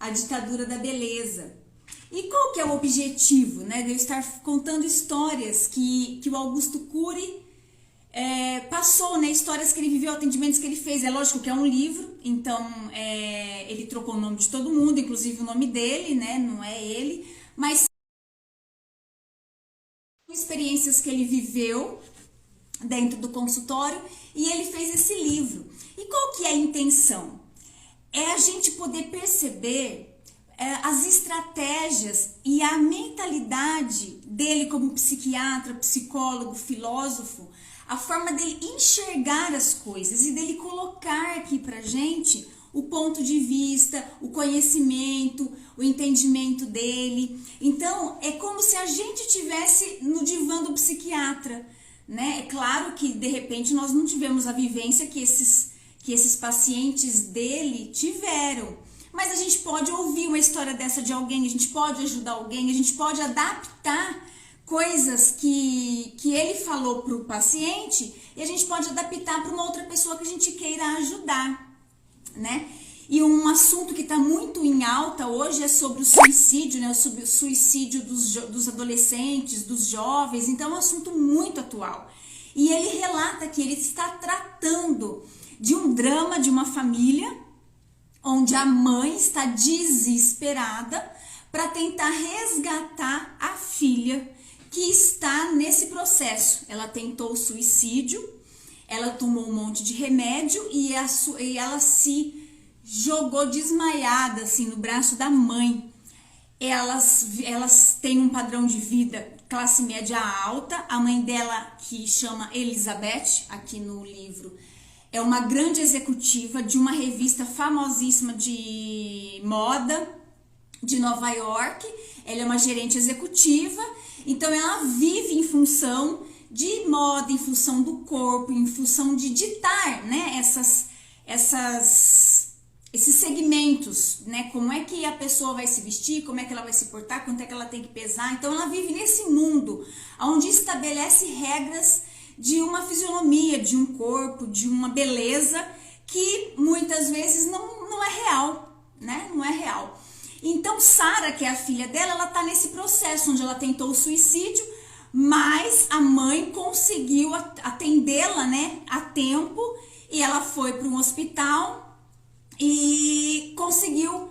a ditadura da beleza. E qual que é o objetivo, né, de eu estar contando histórias que o Augusto Cury passou, né, histórias que ele viveu, atendimentos que ele fez. É lógico que é um livro, então ele trocou o nome de todo mundo, inclusive o nome dele, né, não é ele, mas experiências que ele viveu dentro do consultório, e ele fez esse livro. E qual que é a intenção? É a gente poder perceber as estratégias e a mentalidade dele como psiquiatra, psicólogo, filósofo, a forma dele enxergar as coisas e dele colocar aqui pra gente o ponto de vista, o conhecimento, o entendimento dele. Então, é como se a gente estivesse no divã do psiquiatra, né? É claro que, de repente, nós não tivemos a vivência que esses pacientes dele tiveram, mas a gente pode ouvir uma história dessa de alguém, a gente pode ajudar alguém, a gente pode adaptar coisas que ele falou para o paciente e a gente pode adaptar para uma outra pessoa que a gente queira ajudar, né? E um assunto que está muito em alta hoje é sobre o suicídio, né? Sobre o suicídio dos adolescentes, dos jovens. Então é um assunto muito atual. E ele relata que ele está tratando de um drama de uma família onde a mãe está desesperada para tentar resgatar a filha que está nesse processo. Ela tentou o suicídio, ela tomou um monte de remédio e ela se jogou desmaiada assim no braço da mãe. Elas têm um padrão de vida classe média alta. A mãe dela, que chama Elizabeth, aqui no livro, é uma grande executiva de uma revista famosíssima de moda de Nova York. Ela é uma gerente executiva, então ela vive em função de moda, em função do corpo, em função de ditar, né, esses segmentos, né, como é que a pessoa vai se vestir, como é que ela vai se portar, quanto é que ela tem que pesar. Então ela vive nesse mundo onde estabelece regras de uma fisionomia, de um corpo, de uma beleza que muitas vezes não é real, né? Não é real. Então Sara, que é a filha dela, ela tá nesse processo onde ela tentou o suicídio, mas a mãe conseguiu atendê-la, né, a tempo, e ela foi para um hospital e conseguiu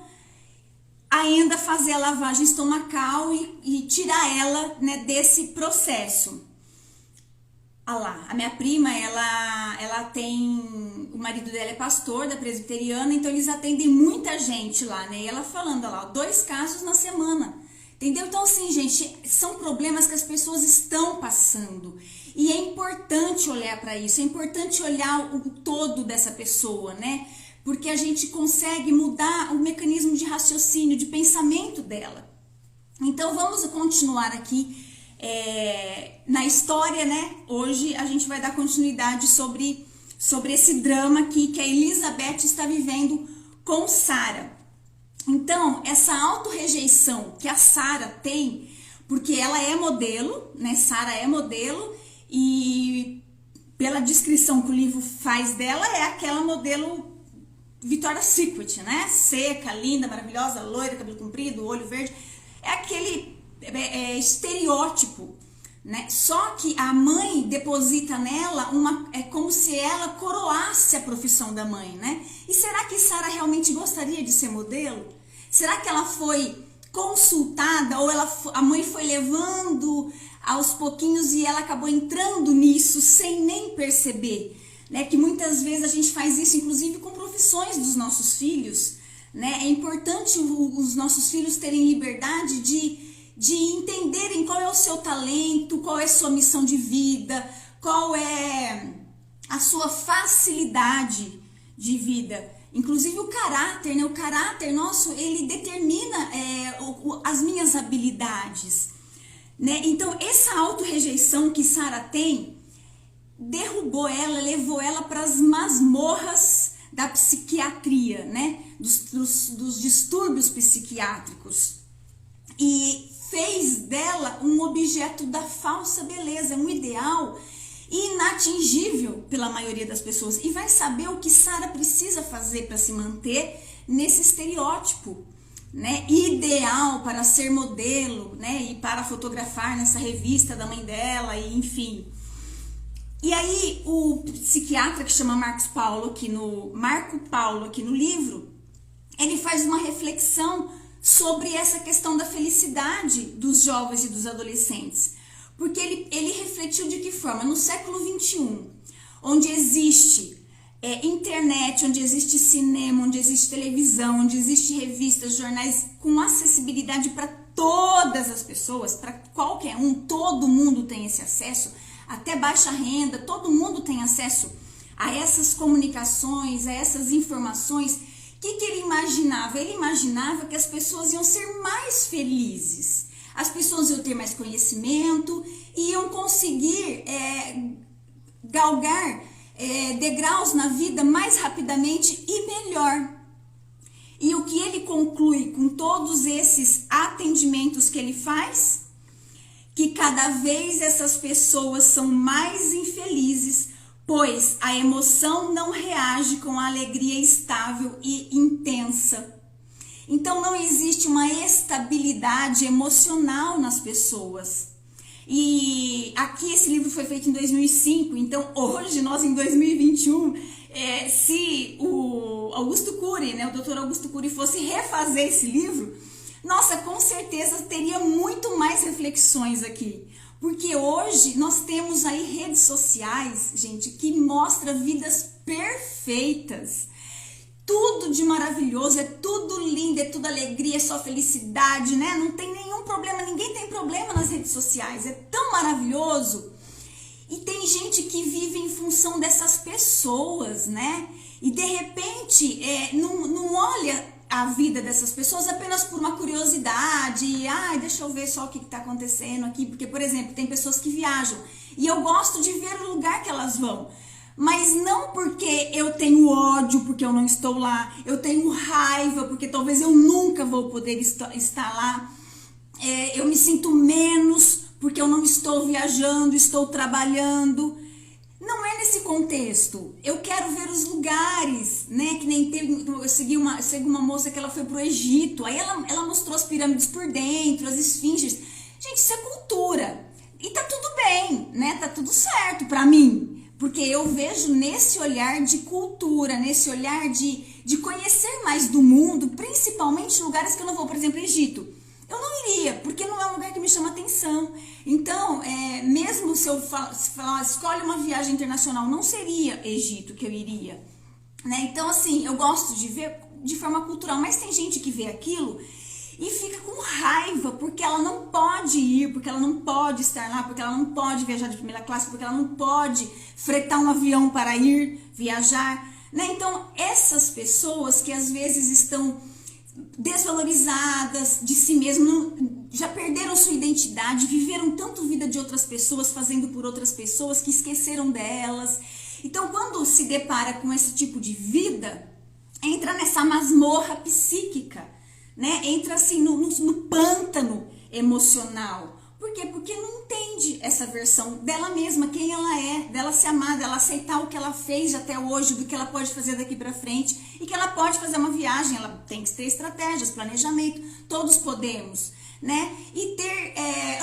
ainda fazer a lavagem estomacal e tirar ela, né, desse processo. Ah lá, a minha prima, ela tem, o marido dela é pastor da presbiteriana, então eles atendem muita gente lá, né? E ela falando lá, 2 casos na semana, entendeu? Então assim, gente, são problemas que as pessoas estão passando e é importante olhar para isso, é importante olhar o todo dessa pessoa, né? Porque a gente consegue mudar o mecanismo de raciocínio, de pensamento dela. Então vamos continuar aqui na história, né? Hoje a gente vai dar continuidade sobre esse drama aqui que a Elizabeth está vivendo com Sara. Então, essa autorrejeição que a Sara tem, porque ela é modelo, né? Sara é modelo e pela descrição que o livro faz dela, é aquela modelo Victoria's Secret, né? Seca, linda, maravilhosa, loira, cabelo comprido, olho verde. É aquele estereótipo, né? Só que a mãe deposita nela é como se ela coroasse a profissão da mãe, né? E será que Sara realmente gostaria de ser modelo? Será que ela foi consultada ou a mãe foi levando aos pouquinhos e ela acabou entrando nisso sem nem perceber, né? Que muitas vezes a gente faz isso, inclusive com profissões dos nossos filhos, né? É importante os nossos filhos terem liberdade de entenderem qual é o seu talento, qual é a sua missão de vida, qual é a sua facilidade de vida. Inclusive o caráter, né? O caráter nosso, ele determina as minhas habilidades, né? Então, essa autorrejeição que Sara tem, derrubou ela, levou ela para as masmorras da psiquiatria, né? Dos distúrbios psiquiátricos. E fez dela um objeto da falsa beleza, um ideal inatingível pela maioria das pessoas. E vai saber o que Sara precisa fazer para se manter nesse estereótipo, né, ideal para ser modelo, né, e para fotografar nessa revista da mãe dela, e enfim. E aí o psiquiatra que chama Marco Paulo aqui no livro, ele faz uma reflexão sobre essa questão da felicidade dos jovens e dos adolescentes. Porque ele refletiu de que forma? No século XXI, onde existe internet, onde existe cinema, onde existe televisão, onde existe revistas, jornais com acessibilidade para todas as pessoas, para qualquer um, todo mundo tem esse acesso, até baixa renda, todo mundo tem acesso a essas comunicações, a essas informações. O que ele imaginava? Ele imaginava que as pessoas iam ser mais felizes, as pessoas iam ter mais conhecimento, iam conseguir galgar degraus na vida mais rapidamente e melhor. E o que ele conclui com todos esses atendimentos que ele faz? Que cada vez essas pessoas são mais infelizes, pois a emoção não reage com a alegria estável e intensa. Então não existe uma estabilidade emocional nas pessoas. E aqui esse livro foi feito em 2005, então hoje nós em 2021, se o Augusto Cury, né, o Dr. Augusto Cury fosse refazer esse livro, nossa, com certeza teria muito mais reflexões aqui. Porque hoje nós temos aí redes sociais, gente, que mostra vidas perfeitas. Tudo de maravilhoso, é tudo lindo, é tudo alegria, é só felicidade, né? Não tem nenhum problema, ninguém tem problema nas redes sociais, é tão maravilhoso. E tem gente que vive em função dessas pessoas, né? E de repente não olha a vida dessas pessoas apenas por uma curiosidade, deixa eu ver só o que está acontecendo aqui, porque, por exemplo, tem pessoas que viajam e eu gosto de ver o lugar que elas vão, mas não porque eu tenho ódio, porque eu não estou lá, eu tenho raiva, porque talvez eu nunca vou poder estar lá, eu me sinto menos porque eu não estou viajando, estou trabalhando. Não é nesse contexto. Eu quero ver os lugares, né? Que nem teve, eu segui uma moça que ela foi pro Egito. Aí ela mostrou as pirâmides por dentro, as esfinges. Gente, isso é cultura. E tá tudo bem, né? Tá tudo certo pra mim. Porque eu vejo nesse olhar de cultura, nesse olhar de conhecer mais do mundo, principalmente lugares que eu não vou, por exemplo, Egito. Eu não iria, porque não é um lugar que me chama atenção. Então, mesmo se eu falar, escolhe uma viagem internacional, não seria Egito que eu iria, né? Então, assim, eu gosto de ver de forma cultural, mas tem gente que vê aquilo e fica com raiva, porque ela não pode ir, porque ela não pode estar lá, porque ela não pode viajar de primeira classe, porque ela não pode fretar um avião para ir viajar, né? Então, essas pessoas que às vezes estão desvalorizadas de si mesmas, já perderam sua identidade, viveram tanto vida de outras pessoas, fazendo por outras pessoas, que esqueceram delas. Então, quando se depara com esse tipo de vida, entra nessa masmorra psíquica, né? Entra assim no pântano emocional. Por quê? Porque não entende essa versão dela mesma, quem ela é, dela se amar, dela aceitar o que ela fez até hoje, do que ela pode fazer daqui pra frente, e que ela pode fazer uma viagem, ela tem que ter estratégias, planejamento, todos podemos, né? E ter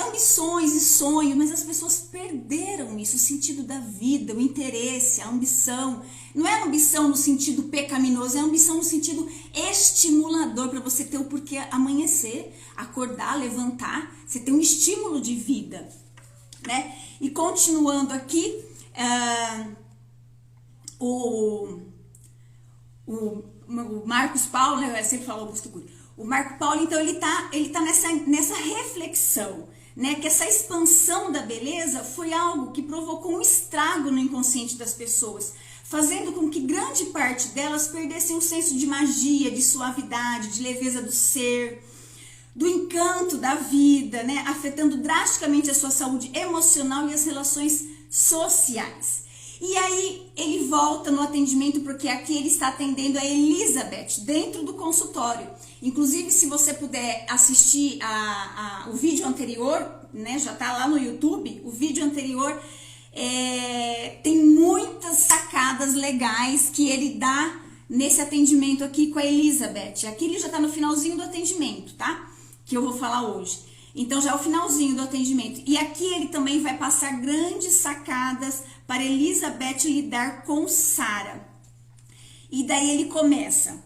ambições e sonhos, mas as pessoas perderam isso, o sentido da vida, o interesse, a ambição. Não é ambição no sentido pecaminoso, é ambição no sentido estimulador, para você ter o porquê amanhecer, acordar, levantar, você tem um estímulo de vida, né? E continuando aqui, o Marcos Paulo, né? Eu sempre falo Augusto Cury. O Marco Paulo, então, ele tá nessa reflexão, né? Que essa expansão da beleza foi algo que provocou um estrago no inconsciente das pessoas, fazendo com que grande parte delas perdessem o senso de magia, de suavidade, de leveza do ser, do encanto da vida, né? Afetando drasticamente a sua saúde emocional e as relações sociais. E aí ele volta no atendimento, porque aqui ele está atendendo a Elizabeth dentro do consultório. Inclusive, se você puder assistir o vídeo anterior, né, já está lá no YouTube, o vídeo anterior tem muitas sacadas legais que ele dá nesse atendimento aqui com a Elizabeth. Aqui ele já tá no finalzinho do atendimento, tá? Que eu vou falar hoje. Então já é o finalzinho do atendimento. E aqui ele também vai passar grandes sacadas para Elizabeth lidar com Sara. E daí ele começa.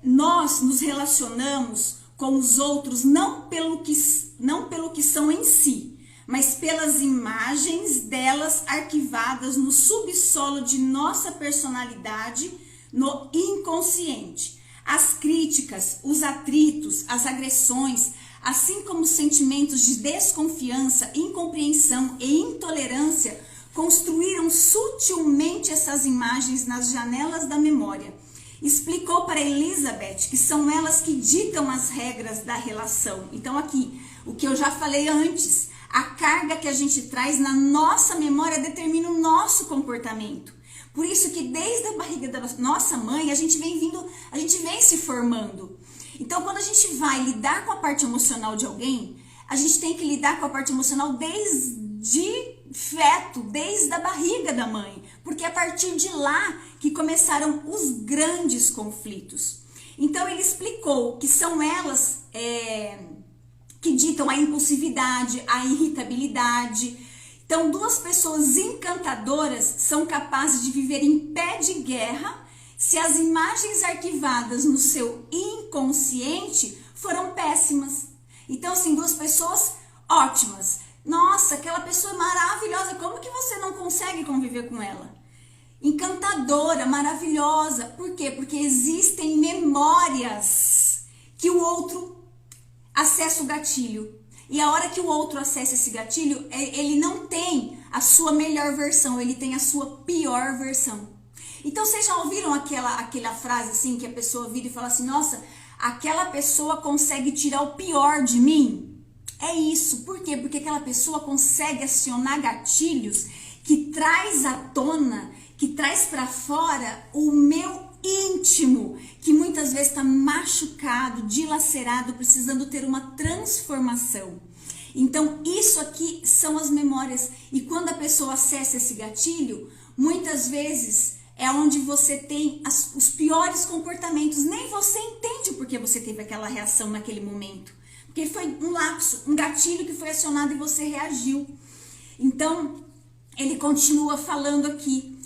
Nós nos relacionamos com os outros não pelo que são em si, mas pelas imagens delas arquivadas no subsolo de nossa personalidade, no inconsciente. As críticas, os atritos, as agressões, assim como os sentimentos de desconfiança, incompreensão e intolerância, construíram sutilmente essas imagens nas janelas da memória. Explicou para Elizabeth que são elas que ditam as regras da relação. Então aqui, o que eu já falei antes, a carga que a gente traz na nossa memória determina o nosso comportamento. Por isso que desde a barriga da nossa mãe, a gente vem se formando. Então quando a gente vai lidar com a parte emocional de alguém, a gente tem que lidar com a parte emocional desde feto, desde a barriga da mãe, porque é a partir de lá que começaram os grandes conflitos. Então ele explicou que são elas que ditam a impulsividade, a irritabilidade. Então duas pessoas encantadoras são capazes de viver em pé de guerra se as imagens arquivadas no seu inconsciente foram péssimas. Então assim, duas pessoas ótimas. Nossa, aquela pessoa maravilhosa, como que você não consegue conviver com ela? Encantadora, maravilhosa. Por quê? Porque existem memórias que o outro acessa o gatilho. E a hora que o outro acessa esse gatilho, ele não tem a sua melhor versão, ele tem a sua pior versão. Então vocês já ouviram aquela frase assim, que a pessoa vira e fala assim, nossa, aquela pessoa consegue tirar o pior de mim? É isso. Por quê? Porque aquela pessoa consegue acionar gatilhos que traz à tona, que traz para fora o meu íntimo, que muitas vezes está machucado, dilacerado, precisando ter uma transformação. Então, isso aqui são as memórias. E quando a pessoa acessa esse gatilho, muitas vezes é onde você tem os piores comportamentos. Nem você entende porque você teve aquela reação naquele momento. Porque foi um lapso, um gatilho que foi acionado e você reagiu. Então, ele continua falando aqui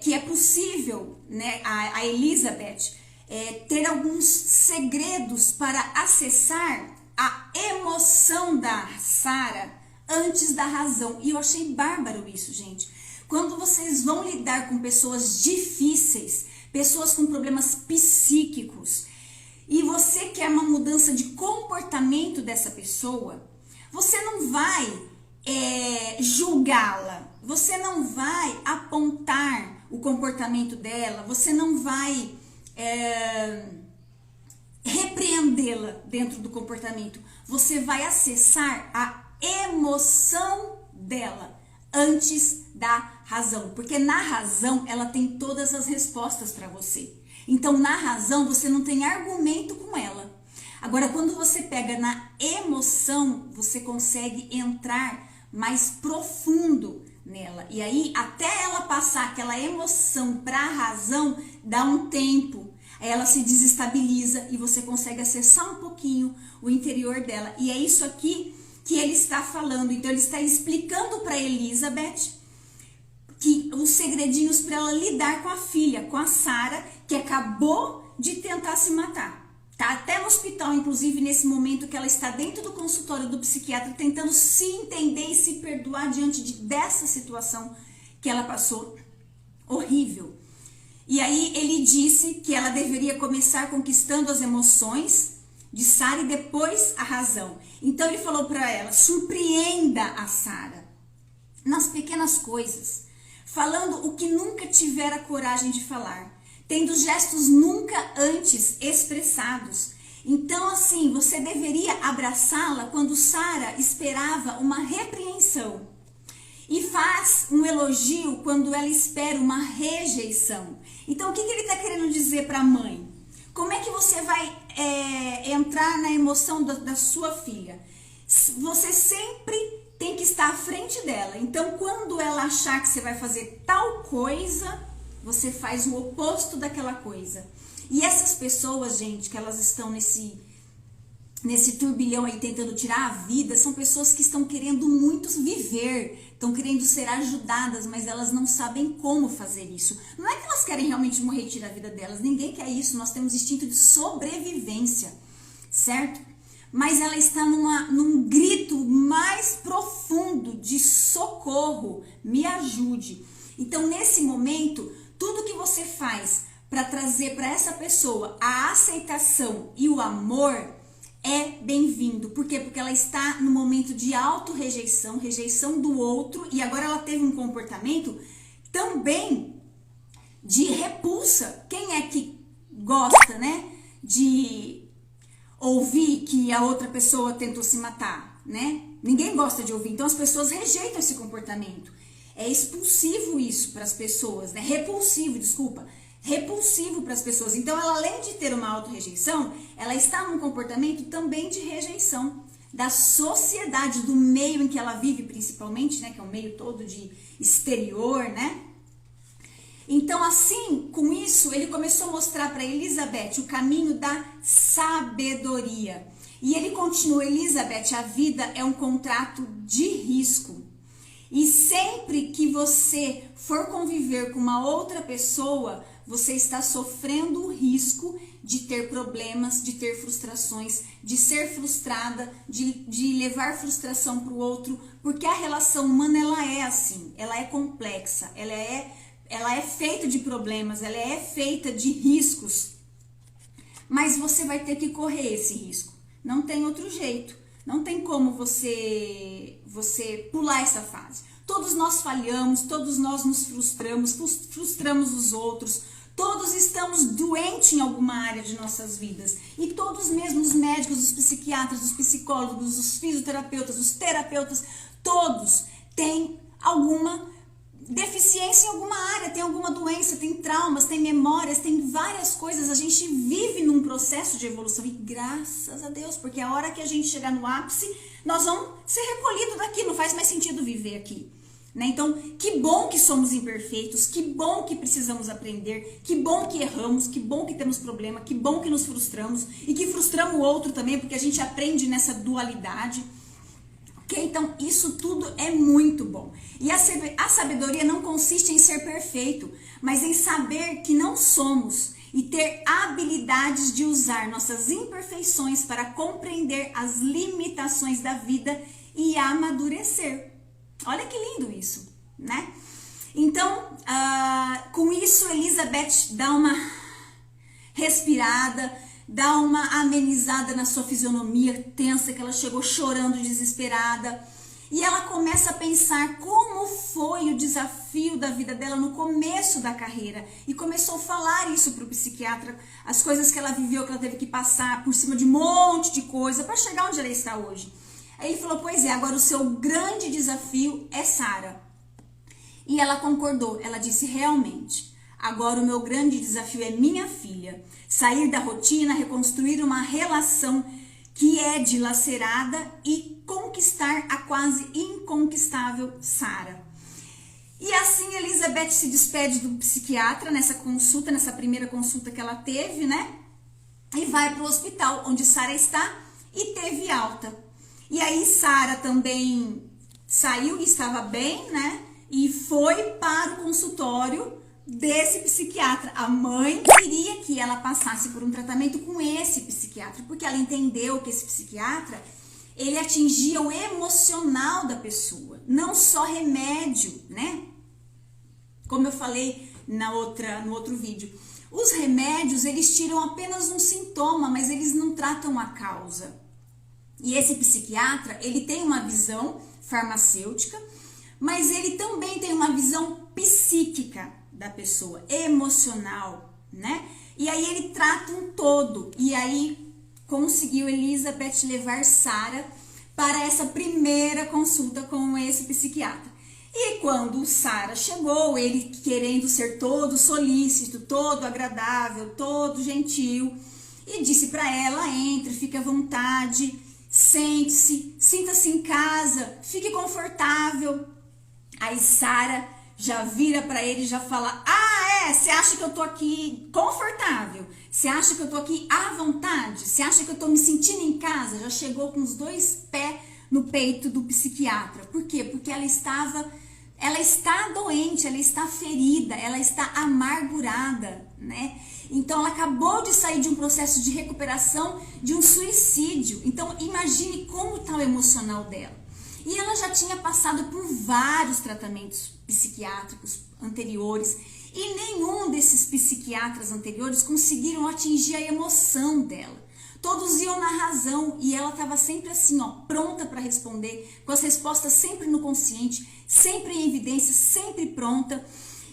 que é possível, né, a Elizabeth ter alguns segredos para acessar a emoção da Sara antes da razão. E eu achei bárbaro isso, gente. Quando vocês vão lidar com pessoas difíceis, pessoas com problemas psíquicos, e você quer uma mudança de comportamento dessa pessoa, você não vai julgá-la, você não vai apontar o comportamento dela, você não vai repreendê-la dentro do comportamento, você vai acessar a emoção dela antes da razão, porque na razão ela tem todas as respostas para você. Então, na razão, você não tem argumento com ela. Agora, quando você pega na emoção, você consegue entrar mais profundo nela. E aí, até ela passar aquela emoção para a razão, dá um tempo. Aí ela se desestabiliza e você consegue acessar um pouquinho o interior dela. E é isso aqui que ele está falando. Então, ele está explicando para Elizabeth que os segredinhos para ela lidar com a filha, com a Sara, que acabou de tentar se matar. Tá até no hospital, inclusive, nesse momento que ela está dentro do consultório do psiquiatra, tentando se entender e se perdoar diante dessa situação que ela passou horrível. E aí ele disse que ela deveria começar conquistando as emoções de Sara e depois a razão. Então ele falou para ela, surpreenda a Sara nas pequenas coisas, falando o que nunca tivera coragem de falar, tendo gestos nunca antes expressados. Então, assim, você deveria abraçá-la quando Sara esperava uma repreensão. E faz um elogio quando ela espera uma rejeição. Então, o que ele está querendo dizer para a mãe? Como é que você vai entrar na emoção da sua filha? Você sempre tem que estar à frente dela. Então, quando ela achar que você vai fazer tal coisa, você faz o oposto daquela coisa. E essas pessoas, gente, que elas estão nesse turbilhão aí tentando tirar a vida, são pessoas que estão querendo muito viver, estão querendo ser ajudadas, mas elas não sabem como fazer isso. Não é que elas querem realmente morrer e tirar a vida delas, ninguém quer isso, nós temos instinto de sobrevivência, certo? Mas ela está num grito mais profundo de socorro, me ajude. Então, nesse momento, tudo que você faz para trazer para essa pessoa a aceitação e o amor é bem-vindo. Por quê? Porque ela está no momento de auto-rejeição, rejeição do outro, e agora ela teve um comportamento também de repulsa. Quem é que gosta, né, de ouvir que a outra pessoa tentou se matar, né? Ninguém gosta de ouvir, então as pessoas rejeitam esse comportamento. É expulsivo isso para as pessoas, né? Repulsivo para as pessoas. Então, ela, além de ter uma auto-rejeição, ela está num comportamento também de rejeição da sociedade, do meio em que ela vive, principalmente, né? Que é um meio todo de exterior, né? Então, assim, com isso, ele começou a mostrar para Elizabeth o caminho da sabedoria. E ele continua: Elizabeth, a vida é um contrato de risco. E sempre que você for conviver com uma outra pessoa, você está sofrendo o risco de ter problemas, de ter frustrações, de ser frustrada, de levar frustração para o outro, porque a relação humana, ela é assim, ela é complexa, ela é feita de problemas, ela é feita de riscos, mas você vai ter que correr esse risco, não tem outro jeito, não tem como você pular essa fase. Todos nós falhamos, todos nós nos frustramos os outros, todos estamos doentes em alguma área de nossas vidas. E todos mesmo, os médicos, os psiquiatras, os psicólogos, os fisioterapeutas, os terapeutas, todos têm alguma deficiência em alguma área, tem alguma doença, tem traumas, tem memórias, tem várias coisas. A gente vive num processo de evolução e graças a Deus, porque a hora que a gente chegar no ápice, nós vamos ser recolhidos daqui, não faz mais sentido viver aqui. Né? Então, que bom que somos imperfeitos, que bom que precisamos aprender, que bom que erramos, que bom que temos problema, que bom que nos frustramos e que frustramos o outro também, porque a gente aprende nessa dualidade. Okay? Então, isso tudo é muito bom. E a sabedoria não consiste em ser perfeito, mas em saber que não somos e ter habilidades de usar nossas imperfeições para compreender as limitações da vida e amadurecer. Olha que lindo isso, né? Então, com isso, Elizabeth dá uma respirada, dá uma amenizada na sua fisionomia tensa, que ela chegou chorando, desesperada. E ela começa a pensar como foi o desafio da vida dela no começo da carreira. E começou a falar isso para o psiquiatra, as coisas que ela viveu, que ela teve que passar por cima de um monte de coisa para chegar onde ela está hoje. Aí ele falou: pois é, agora o seu grande desafio é Sara. E ela concordou, ela disse: realmente, agora o meu grande desafio é minha filha. Sair da rotina, reconstruir uma relação que é dilacerada e conquistar a quase inconquistável Sara. E assim Elizabeth se despede do psiquiatra nessa consulta, nessa primeira consulta que ela teve, né? E vai para o hospital onde Sara está e teve alta. E aí Sara também saiu e estava bem, né? E foi para o consultório desse psiquiatra. A mãe queria que ela passasse por um tratamento com esse psiquiatra, porque ela entendeu que esse psiquiatra, ele atingia o emocional da pessoa, não só remédio, né? Como eu falei no outro vídeo. Os remédios, eles tiram apenas um sintoma, mas eles não tratam a causa. E esse psiquiatra, ele tem uma visão farmacêutica, mas ele também tem uma visão psíquica da pessoa, emocional, né? E aí ele trata um todo. E aí conseguiu Elizabeth levar Sara para essa primeira consulta com esse psiquiatra. E quando Sara chegou, ele querendo ser todo solícito, todo agradável, todo gentil, e disse para ela: entre, fique à vontade, sente-se, sinta-se em casa, fique confortável. Aí Sara já vira para ele e já fala: Você acha que eu tô aqui confortável? Você acha que eu tô aqui à vontade? Você acha que eu tô me sentindo em casa? Já chegou com os 2 pés no peito do psiquiatra. Por quê? Porque ela está doente, ela está ferida, ela está amargurada, né? Então ela acabou de sair de um processo de recuperação de um suicídio. Então imagine como está o emocional dela. E ela já tinha passado por vários tratamentos psiquiátricos anteriores e nenhum desses psiquiatras anteriores conseguiram atingir a emoção dela. Todos iam na razão e ela estava sempre assim, ó, pronta para responder, com as respostas sempre no consciente, sempre em evidência, sempre pronta.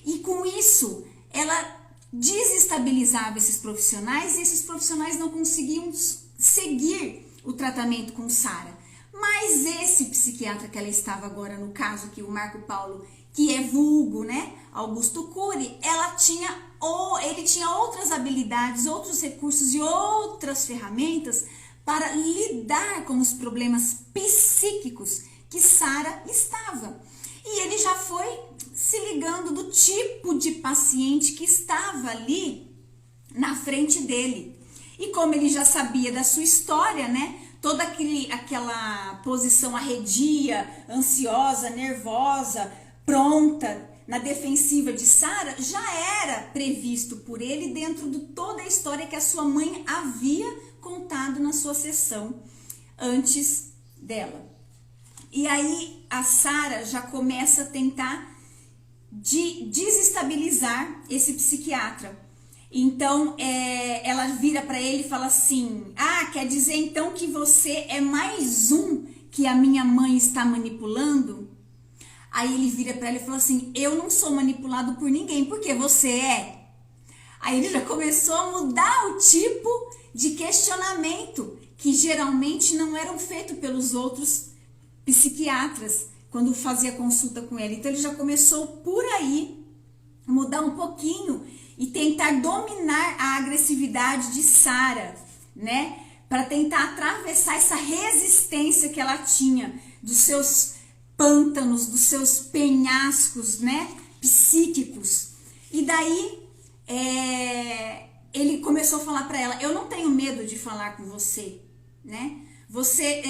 E com isso, ela desestabilizava esses profissionais e esses profissionais não conseguiam seguir o tratamento com Sara. Mas esse psiquiatra que ela estava agora, no caso que o Marco Paulo, que é vulgo, né, Augusto Cury, ele tinha outras habilidades, outros recursos e outras ferramentas para lidar com os problemas psíquicos que Sara estava. E ele já foi se ligando do tipo de paciente que estava ali na frente dele. E como ele já sabia da sua história, né, toda aquela posição arredia, ansiosa, nervosa, pronta, na defensiva de Sara, já era previsto por ele dentro de toda a história que a sua mãe havia contado na sua sessão antes dela. E aí a Sara já começa a tentar desestabilizar esse psiquiatra. Então ela vira para ele e fala assim: quer dizer então que você é mais um que a minha mãe está manipulando? Aí ele vira para ela e fala assim: eu não sou manipulado por ninguém, porque você é. Aí ele já começou a mudar o tipo de questionamento que geralmente não eram feitos pelos outros psiquiatras quando fazia consulta com ele. Então ele já começou por aí mudar um pouquinho e tentar dominar a agressividade de Sara, né? Para tentar atravessar essa resistência que ela tinha dos seus pântanos, dos seus penhascos, né, psíquicos. E daí ele começou a falar para ela: eu não tenho medo de falar com você, né? Você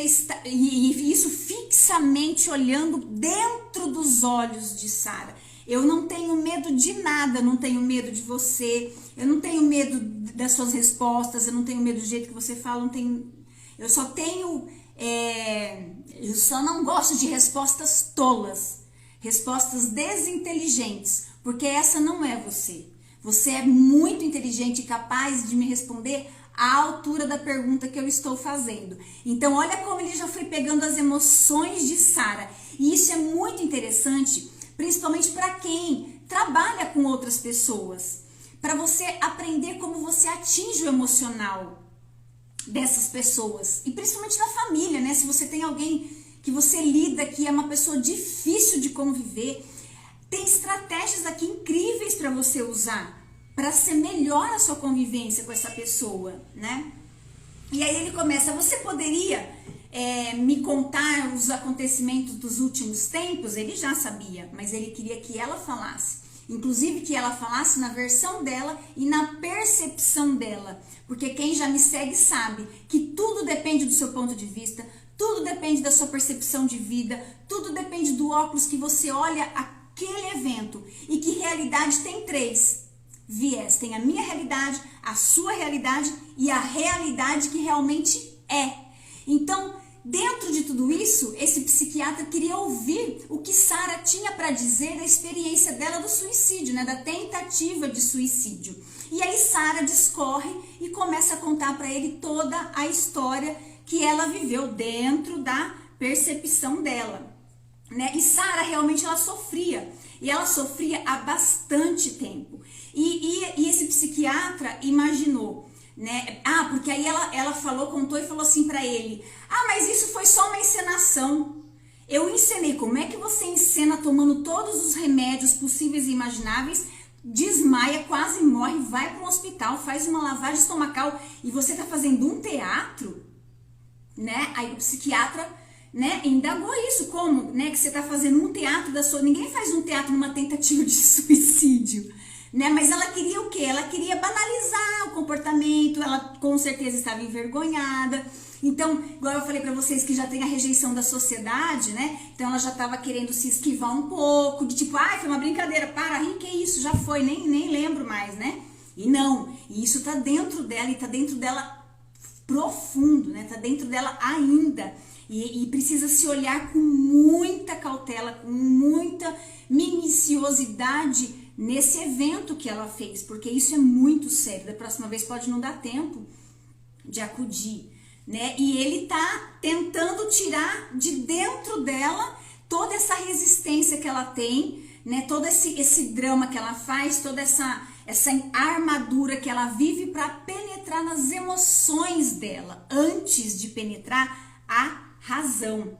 está, e isso fixamente olhando dentro dos olhos de Sara. Eu não tenho medo de nada, eu não tenho medo de você, eu não tenho medo das suas respostas, eu não tenho medo do jeito que você fala, eu só não gosto de respostas tolas, respostas desinteligentes, porque essa não é você. Você é muito inteligente e capaz de me responder à altura da pergunta que eu estou fazendo. Então olha como ele já foi pegando as emoções de Sara. E isso é muito interessante, principalmente para quem trabalha com outras pessoas, para você aprender como você atinge o emocional dessas pessoas, e principalmente na família, né? Se você tem alguém que você lida que é uma pessoa difícil de conviver, tem estratégias aqui incríveis para você usar para ser melhor a sua convivência com essa pessoa, né? E aí ele começa: você poderia me contar os acontecimentos dos últimos tempos? Ele já sabia, mas ele queria que ela falasse. Inclusive que ela falasse na versão dela e na percepção dela. Porque quem já me segue sabe que tudo depende do seu ponto de vista, tudo depende da sua percepção de vida, tudo depende do óculos que você olha aquele evento. E que realidade tem 3 viés. Tem a minha realidade, a sua realidade e a realidade que realmente é. Então, dentro de tudo isso, esse psiquiatra queria ouvir o que Sara tinha para dizer da experiência dela do suicídio, né, da tentativa de suicídio. E aí Sara discorre e começa a contar para ele toda a história que ela viveu dentro da percepção dela, né? E Sara realmente ela sofria, e ela sofria há bastante tempo. E esse psiquiatra imaginou, né? Porque aí ela contou e falou assim para ele: mas isso foi só uma encenação. Eu encenei. Como é que você encena tomando todos os remédios possíveis e imagináveis, desmaia, quase morre, vai para um hospital, faz uma lavagem estomacal e você tá fazendo um teatro, né? Aí o psiquiatra né, indagou isso, como, né, que você tá fazendo um teatro da sua... Ninguém faz um teatro numa tentativa de suicídio, né, mas ela queria o quê? Ela queria banalizar o comportamento, ela com certeza estava envergonhada. Então, igual eu falei pra vocês que já tem a rejeição da sociedade, né, então ela já tava querendo se esquivar um pouco, de tipo, ai, foi uma brincadeira, para, ri, que isso, já foi, nem lembro mais, né, e não, e isso tá dentro dela, e tá dentro dela profundo, né, tá dentro dela ainda. E precisa se olhar com muita cautela, com muita minuciosidade nesse evento que ela fez, porque isso é muito sério. Da próxima vez pode não dar tempo de acudir, né? E ele tá tentando tirar de dentro dela toda essa resistência que ela tem, né? Todo esse drama que ela faz, toda essa armadura que ela vive para penetrar nas emoções dela, antes de penetrar a razão.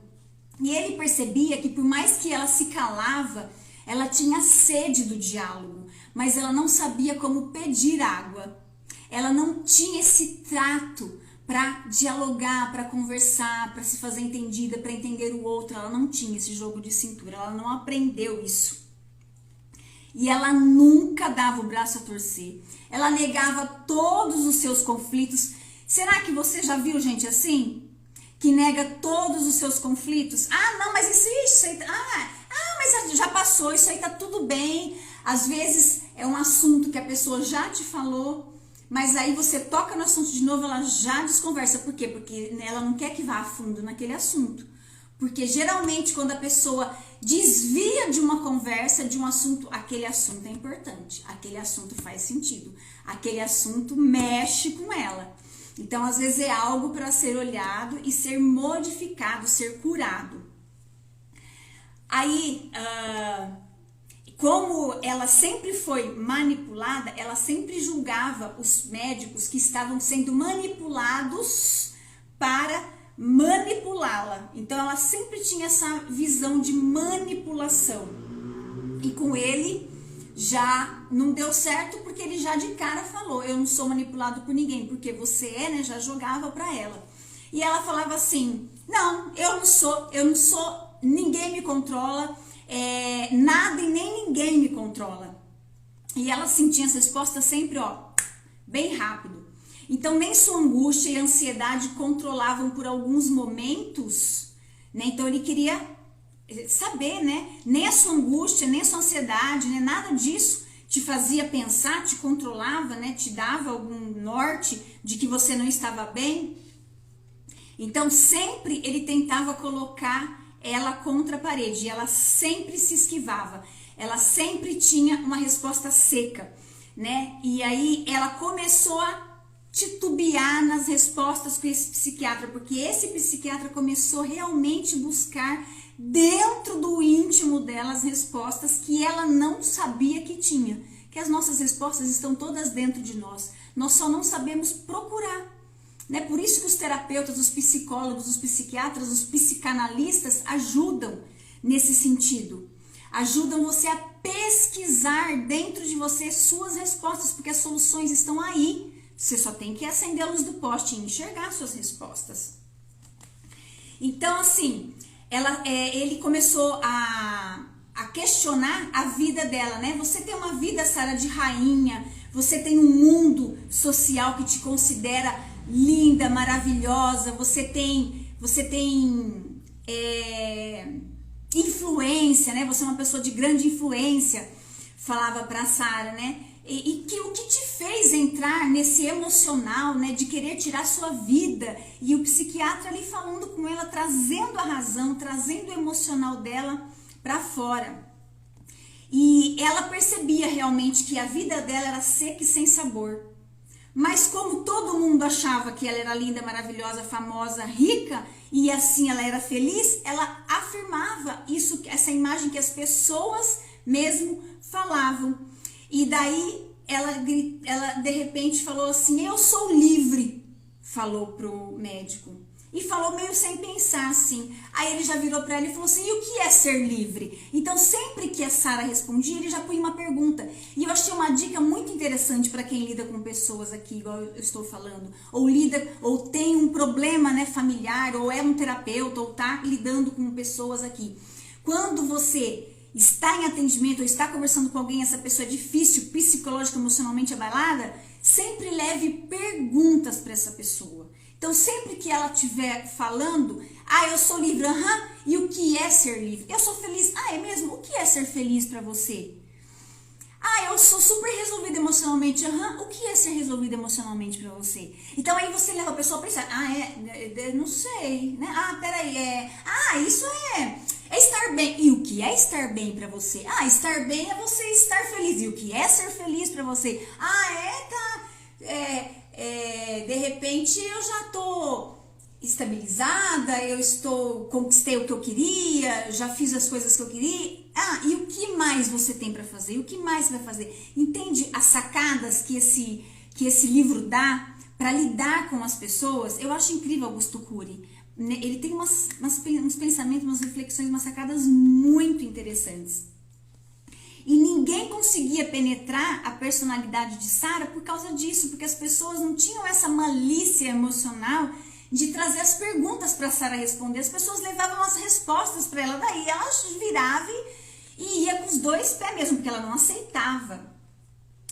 E ele percebia que por mais que ela se calava, ela tinha sede do diálogo, mas ela não sabia como pedir água. Ela não tinha esse trato para dialogar, para conversar, para se fazer entendida, para entender o outro. Ela não tinha esse jogo de cintura, ela não aprendeu isso. E ela nunca dava o braço a torcer. Ela negava todos os seus conflitos. Será que você já viu gente assim? Que nega todos os seus conflitos? Ah, não, mas isso aí, mas já passou, isso aí tá tudo bem. Às vezes é um assunto que a pessoa já te falou, mas aí você toca no assunto de novo, ela já desconversa. Por quê? Porque ela não quer que vá a fundo naquele assunto. Porque geralmente quando a pessoa desvia de uma conversa, de um assunto, aquele assunto é importante, aquele assunto faz sentido, aquele assunto mexe com ela. Então, às vezes é algo para ser olhado e ser modificado, ser curado. Aí, como ela sempre foi manipulada, ela sempre julgava os médicos que estavam sendo manipulados para manipulá-la. Então, ela sempre tinha essa visão de manipulação. E com ele já não deu certo, porque ele já de cara falou, eu não sou manipulado por ninguém, porque você é, né, já jogava pra ela. E ela falava assim, não, eu não sou, ninguém me controla, nada e nem ninguém me controla. E ela sentia essa resposta sempre, ó, bem rápido. Então nem sua angústia e ansiedade controlavam por alguns momentos, né, então ele queria saber, né? Nem a sua angústia, nem a sua ansiedade, né? Nada disso te fazia pensar, te controlava, né? Te dava algum norte de que você não estava bem. Então sempre ele tentava colocar ela contra a parede, e ela sempre se esquivava, ela sempre tinha uma resposta seca, né? E aí ela começou a titubear nas respostas com esse psiquiatra, porque esse psiquiatra começou realmente a buscar dentro do íntimo dela as respostas que ela não sabia que tinha, que as nossas respostas estão todas dentro de nós, nós só não sabemos procurar, né? Por isso que os terapeutas, os psicólogos, os psiquiatras, os psicanalistas ajudam nesse sentido, ajudam você a pesquisar dentro de você suas respostas, porque as soluções estão aí, você só tem que acender a luz do poste e enxergar suas respostas. Então assim, ele começou a questionar a vida dela, né? Você tem uma vida, Sara, de rainha, você tem um mundo social que te considera linda, maravilhosa, você tem influência, né? Você é uma pessoa de grande influência, falava pra Sara, né? E que o que te fez entrar nesse emocional, né, de querer tirar sua vida, e o psiquiatra ali falando com ela, trazendo a razão, trazendo o emocional dela para fora. E ela percebia realmente que a vida dela era seca e sem sabor. Mas como todo mundo achava que ela era linda, maravilhosa, famosa, rica, e assim ela era feliz, ela afirmava isso, essa imagem que as pessoas mesmo falavam. E daí ela de repente falou assim, eu sou livre, falou pro médico. E falou meio sem pensar, assim. Aí ele já virou para ela e falou assim, e o que é ser livre? Então, sempre que a Sara respondia, ele já punha uma pergunta. E eu achei uma dica muito interessante para quem lida com pessoas aqui, igual eu estou falando. Ou lida, ou tem um problema, né, familiar, ou é um terapeuta, ou tá lidando com pessoas aqui. Quando você está em atendimento, ou está conversando com alguém, essa pessoa é difícil, psicológica, emocionalmente abalada, sempre leve perguntas para essa pessoa. Então, sempre que ela estiver falando, eu sou livre, e o que é ser livre? Eu sou feliz, é mesmo? O que é ser feliz para você? Eu sou super resolvida emocionalmente, o que é ser resolvida emocionalmente para você? Então, aí você leva a pessoa a pensar, não sei, né? Peraí, isso é estar bem. E o que é estar bem para você? Estar bem é você estar feliz. E o que é ser feliz para você? De repente eu já tô estabilizada, conquistei o que eu queria, já fiz as coisas que eu queria. E o que mais você tem para fazer? O que mais você vai fazer? Entende as sacadas que esse livro dá para lidar com as pessoas? Eu acho incrível Augusto Cury. Ele tem uns pensamentos, umas reflexões, umas sacadas muito interessantes. E ninguém conseguia penetrar a personalidade de Sara por causa disso, porque as pessoas não tinham essa malícia emocional de trazer as perguntas para Sara responder. As pessoas levavam as respostas para ela, daí ela virava e ia com os dois pés mesmo, porque ela não aceitava,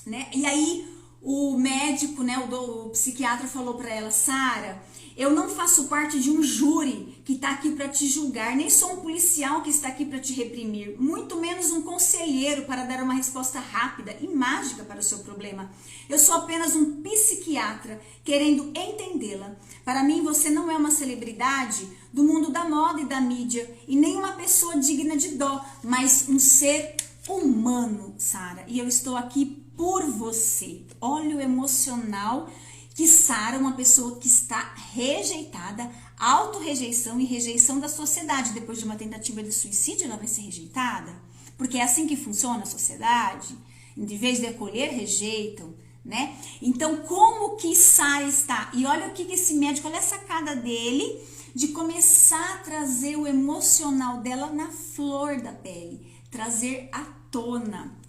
né? E aí o médico, né, o psiquiatra falou para ela, Sara, eu não faço parte de um júri que está aqui para te julgar, nem sou um policial que está aqui para te reprimir, muito menos um conselheiro para dar uma resposta rápida e mágica para o seu problema. Eu sou apenas um psiquiatra querendo entendê-la. Para mim, você não é uma celebridade do mundo da moda e da mídia e nem uma pessoa digna de dó, mas um ser humano, Sara. E eu estou aqui por você. Olha o emocional que Sara, uma pessoa que está rejeitada, autorrejeição e rejeição da sociedade. Depois de uma tentativa de suicídio, ela vai ser rejeitada. Porque é assim que funciona a sociedade. De vez de acolher, rejeitam, né? Então, como que Sara está? E olha o que esse médico, olha a sacada dele, de começar a trazer o emocional dela na flor da pele. Trazer à tona.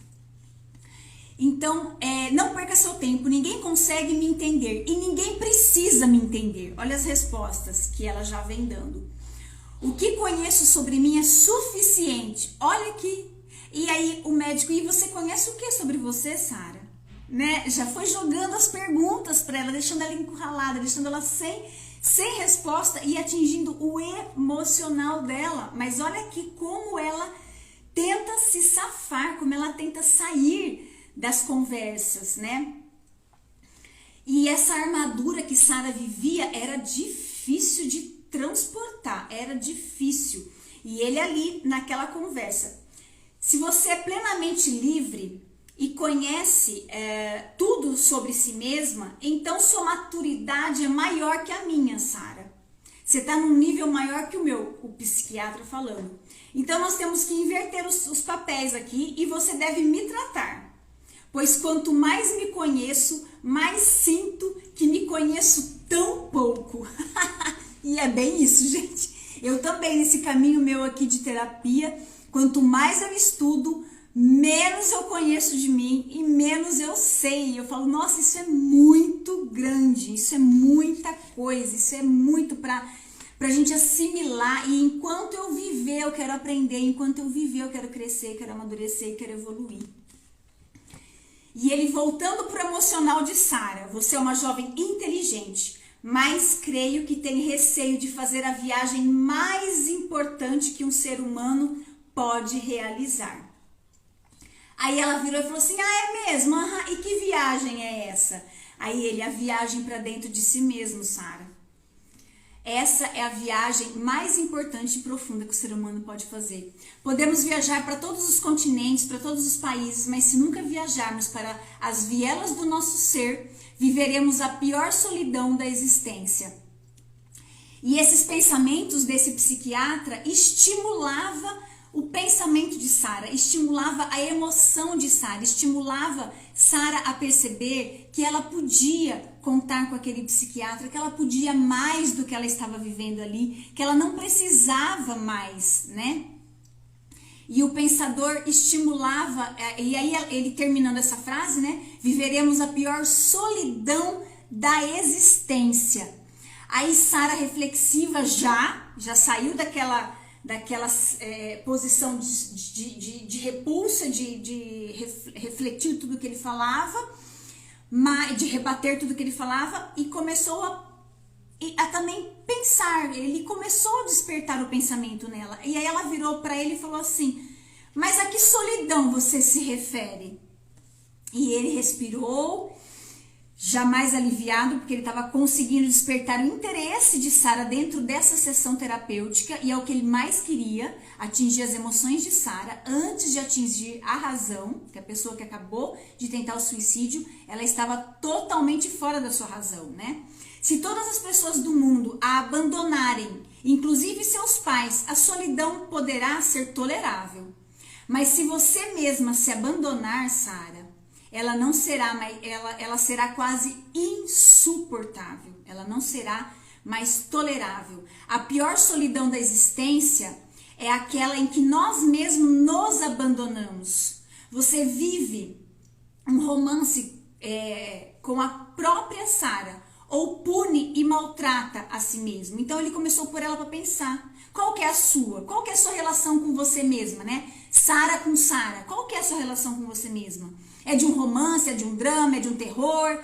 Então, não perca seu tempo, ninguém consegue me entender e ninguém precisa me entender. Olha as respostas que ela já vem dando. O que conheço sobre mim é suficiente. Olha aqui. E aí o médico, e você conhece o que sobre você, Sara? Né? Já foi jogando as perguntas para ela, deixando ela encurralada, deixando ela sem resposta e atingindo o emocional dela. Mas olha aqui como ela tenta se safar, como ela tenta sair das conversas, né? E essa armadura que Sara vivia era difícil de transportar, era difícil. E ele ali naquela conversa. Se você é plenamente livre e conhece tudo sobre si mesma, então sua maturidade é maior que a minha, Sara. Você está num nível maior que o meu, o psiquiatra falando. Então nós temos que inverter os papéis aqui e você deve me tratar. Pois quanto mais me conheço, mais sinto que me conheço tão pouco. E é bem isso, gente. Eu também, nesse caminho meu aqui de terapia, quanto mais eu estudo, menos eu conheço de mim e menos eu sei. Eu falo, nossa, isso é muito grande, isso é muita coisa, isso é muito pra gente assimilar. E enquanto eu viver, eu quero aprender. Enquanto eu viver, eu quero crescer, quero amadurecer, quero evoluir. E ele voltando para o emocional de Sara, você é uma jovem inteligente, mas creio que tem receio de fazer a viagem mais importante que um ser humano pode realizar. Aí ela virou e falou assim, é mesmo? E que viagem é essa? Aí ele, a viagem para dentro de si mesmo, Sara. Essa é a viagem mais importante e profunda que o ser humano pode fazer. Podemos viajar para todos os continentes, para todos os países, mas se nunca viajarmos para as vielas do nosso ser, viveremos a pior solidão da existência. E esses pensamentos desse psiquiatra estimulava o pensamento de Sara, estimulava a emoção de Sara, estimulava Sara a perceber que ela podia contar com aquele psiquiatra que ela podia mais do que ela estava vivendo ali, que ela não precisava mais, né? E o pensador estimulava, e aí ele terminando essa frase, né? Viveremos a pior solidão da existência. Aí Sara reflexiva já saiu daquela posição de repulsa, de refletir tudo que ele falava, de rebater tudo que ele falava, e começou a também pensar. Ele começou a despertar o pensamento nela. E aí ela virou para ele e falou assim: mas a que solidão você se refere? E ele respirou, já mais aliviado, porque ele estava conseguindo despertar o interesse de Sara dentro dessa sessão terapêutica, e é o que ele mais queria, atingir as emoções de Sara antes de atingir a razão, que a pessoa que acabou de tentar o suicídio, ela estava totalmente fora da sua razão, né? Se todas as pessoas do mundo a abandonarem, inclusive seus pais, a solidão poderá ser tolerável. Mas se você mesma se abandonar, Sara, ela não será mais, ela será quase insuportável. Ela não será mais tolerável. A pior solidão da existência é aquela em que nós mesmos nos abandonamos. Você vive um romance com a própria Sara, ou pune e maltrata a si mesmo. Então ele começou por ela para pensar: qual que é a sua? Qual que é a sua relação com você mesma, né? Sara com Sara, qual que é a sua relação com você mesma? É de um romance, é de um drama, é de um terror,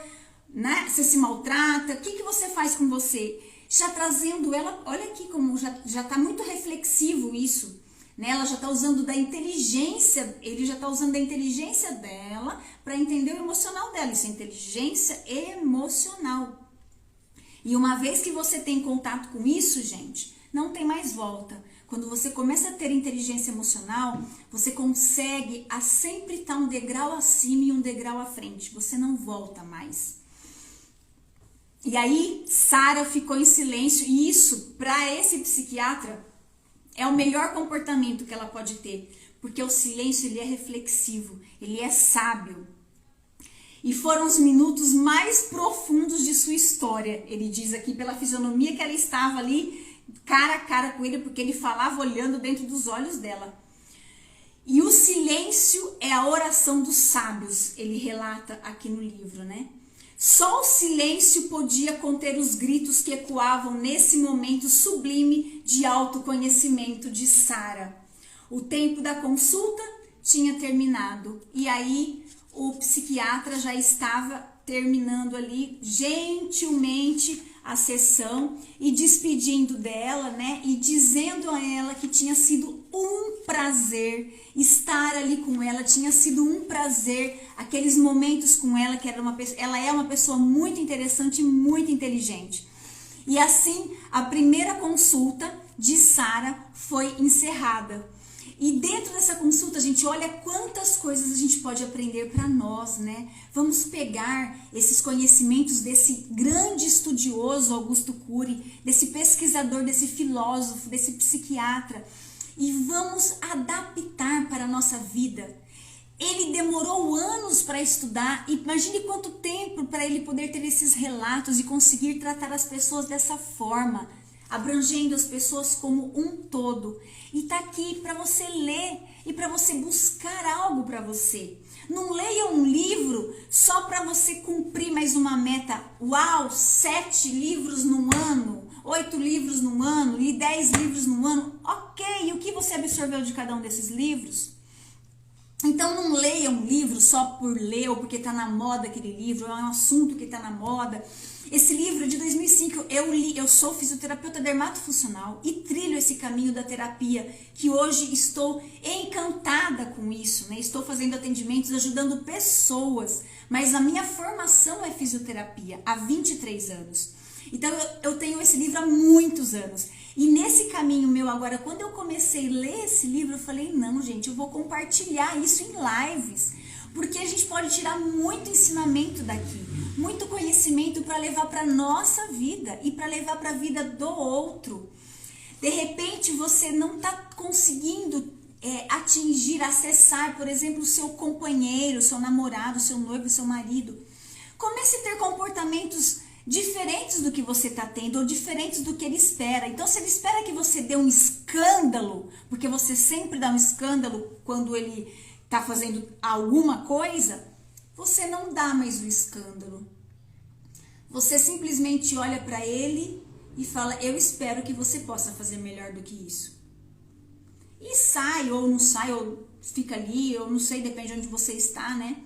né? Você se maltrata? O que você faz com você? Já trazendo ela, olha aqui como já tá muito reflexivo isso, né? Ela já tá usando da inteligência, ele já tá usando da inteligência dela para entender o emocional dela. Isso é inteligência emocional. E uma vez que você tem contato com isso, gente, não tem mais volta. Quando você começa a ter inteligência emocional, você consegue a sempre estar um degrau acima e um degrau à frente. Você não volta mais. E aí, Sara ficou em silêncio, e isso, para esse psiquiatra, é o melhor comportamento que ela pode ter. Porque o silêncio, ele é reflexivo, ele é sábio. E foram os minutos mais profundos de sua história. Ele diz aqui pela fisionomia que ela estava ali, cara a cara com ele, porque ele falava olhando dentro dos olhos dela. E o silêncio é a oração dos sábios, ele relata aqui no livro, né? Só o silêncio podia conter os gritos que ecoavam nesse momento sublime de autoconhecimento de Sara. O tempo da consulta tinha terminado, e aí o psiquiatra já estava terminando ali gentilmente a sessão e despedindo dela, né? E dizendo a ela que tinha sido um prazer estar ali com ela, tinha sido um prazer aqueles momentos com ela, que ela é uma pessoa muito interessante e muito inteligente. E assim, a primeira consulta de Sara foi encerrada. E dentro dessa consulta, a gente olha quantas coisas a gente pode aprender para nós, né? Vamos pegar esses conhecimentos desse grande estudioso Augusto Cury, desse pesquisador, desse filósofo, desse psiquiatra, e vamos adaptar para a nossa vida. Ele demorou anos para estudar, imagine quanto tempo para ele poder ter esses relatos e conseguir tratar as pessoas dessa forma, abrangendo as pessoas como um todo. E tá aqui para você ler e para você buscar algo para você. Não leia um livro só para você cumprir mais uma meta. Uau, 7 livros num ano, 8 livros num ano, li 10 livros num ano. Ok, e o que você absorveu de cada um desses livros? Então não leia um livro só por ler ou porque está na moda aquele livro, é um assunto que está na moda. Esse livro de 2005 eu li, eu sou fisioterapeuta dermatofuncional e trilho esse caminho da terapia, que hoje estou encantada com isso, né? Estou fazendo atendimentos, ajudando pessoas, mas a minha formação é fisioterapia há 23 anos. Então eu tenho esse livro há muitos anos. E nesse caminho meu agora, quando eu comecei a ler esse livro, eu falei, não, gente, eu vou compartilhar isso em lives, porque a gente pode tirar muito ensinamento daqui, muito conhecimento para levar para nossa vida e para levar para a vida do outro. De repente, você não está conseguindo atingir, acessar, por exemplo, o seu companheiro, o seu namorado, o seu noivo, o seu marido. Comece a ter comportamentos diferentes do que você está tendo ou diferentes do que ele espera. Então, se ele espera que você dê um escândalo, porque você sempre dá um escândalo quando ele está fazendo alguma coisa, você não dá mais o escândalo. Você simplesmente olha para ele e fala, eu espero que você possa fazer melhor do que isso. E sai, ou não sai, ou fica ali, ou não sei, depende de onde você está, né?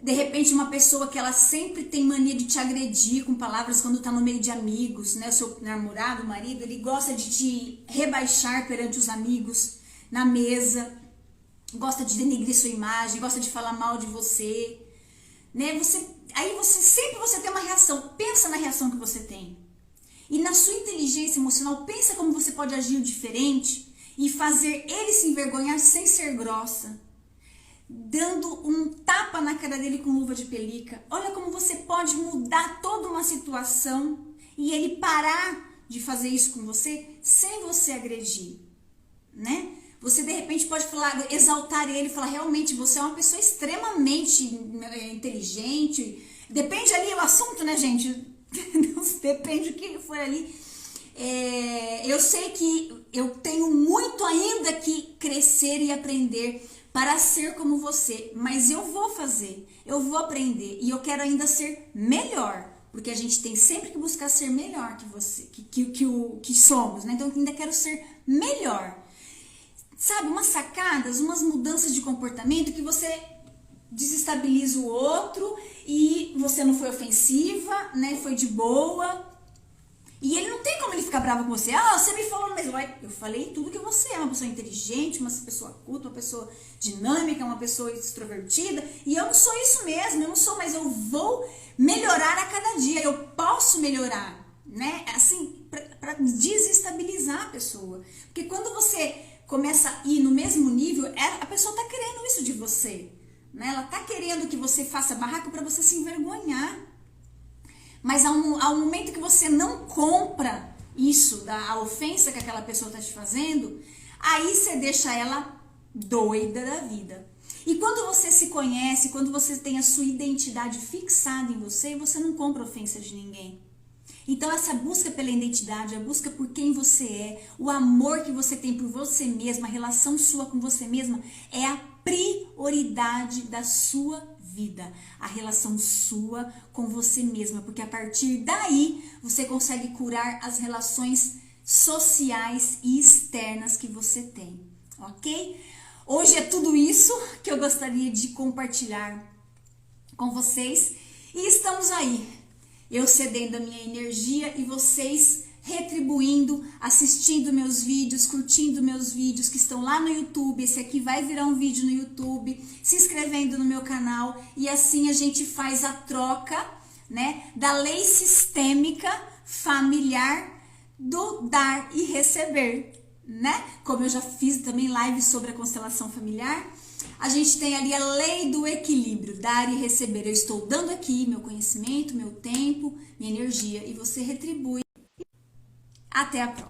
De repente, uma pessoa que ela sempre tem mania de te agredir com palavras quando tá no meio de amigos, né? O seu namorado, marido, ele gosta de te rebaixar perante os amigos, na mesa, gosta de denegrir sua imagem, gosta de falar mal de você, né? Aí você sempre tem uma reação, pensa na reação que você tem. E na sua inteligência emocional, pensa como você pode agir diferente e fazer ele se envergonhar sem ser grossa, dando um tapa na cara dele com luva de pelica. Olha como você pode mudar toda uma situação e ele parar de fazer isso com você sem você agredir, né? Você de repente pode falar, exaltar ele, falar, realmente você é uma pessoa extremamente inteligente. Depende ali o assunto, né, gente? Depende do que for ali. Eu sei que eu tenho muito ainda que crescer e aprender para ser como você, mas eu vou fazer, eu vou aprender e eu quero ainda ser melhor, porque a gente tem sempre que buscar ser melhor que você, que somos, né? Então eu ainda quero ser melhor. Sabe, umas sacadas, umas mudanças de comportamento que você desestabiliza o outro e você não foi ofensiva, né? Foi de boa. E ele não tem como ele ficar bravo com você. Ah, você me falou mesmo. Eu falei tudo que você é. Uma pessoa inteligente, uma pessoa culta, uma pessoa dinâmica, uma pessoa extrovertida. E eu não sou isso mesmo, eu não sou, mas eu vou melhorar a cada dia. Eu posso melhorar, né? Assim, para desestabilizar a pessoa. Porque quando você começa a ir no mesmo nível, a pessoa tá querendo isso de você, né? Ela tá querendo que você faça barraco para você se envergonhar. Mas há um momento que você não compra isso, a ofensa que aquela pessoa está te fazendo, aí você deixa ela doida da vida. E quando você se conhece, quando você tem a sua identidade fixada em você, você não compra ofensa de ninguém. Então essa busca pela identidade, a busca por quem você é, o amor que você tem por você mesma, a relação sua com você mesma, é a prioridade da sua vida, a relação sua com você mesma, porque a partir daí você consegue curar as relações sociais e externas que você tem, ok? Hoje é tudo isso que eu gostaria de compartilhar com vocês e estamos aí, eu cedendo a minha energia e vocês retribuindo, assistindo meus vídeos, curtindo meus vídeos que estão lá no YouTube. Esse aqui vai virar um vídeo no YouTube, se inscrevendo no meu canal e assim a gente faz a troca, né, da lei sistêmica familiar do dar e receber, né? Como eu já fiz também live sobre a constelação familiar, a gente tem ali a lei do equilíbrio, dar e receber. Eu estou dando aqui meu conhecimento, meu tempo, minha energia e você retribui. Até a próxima.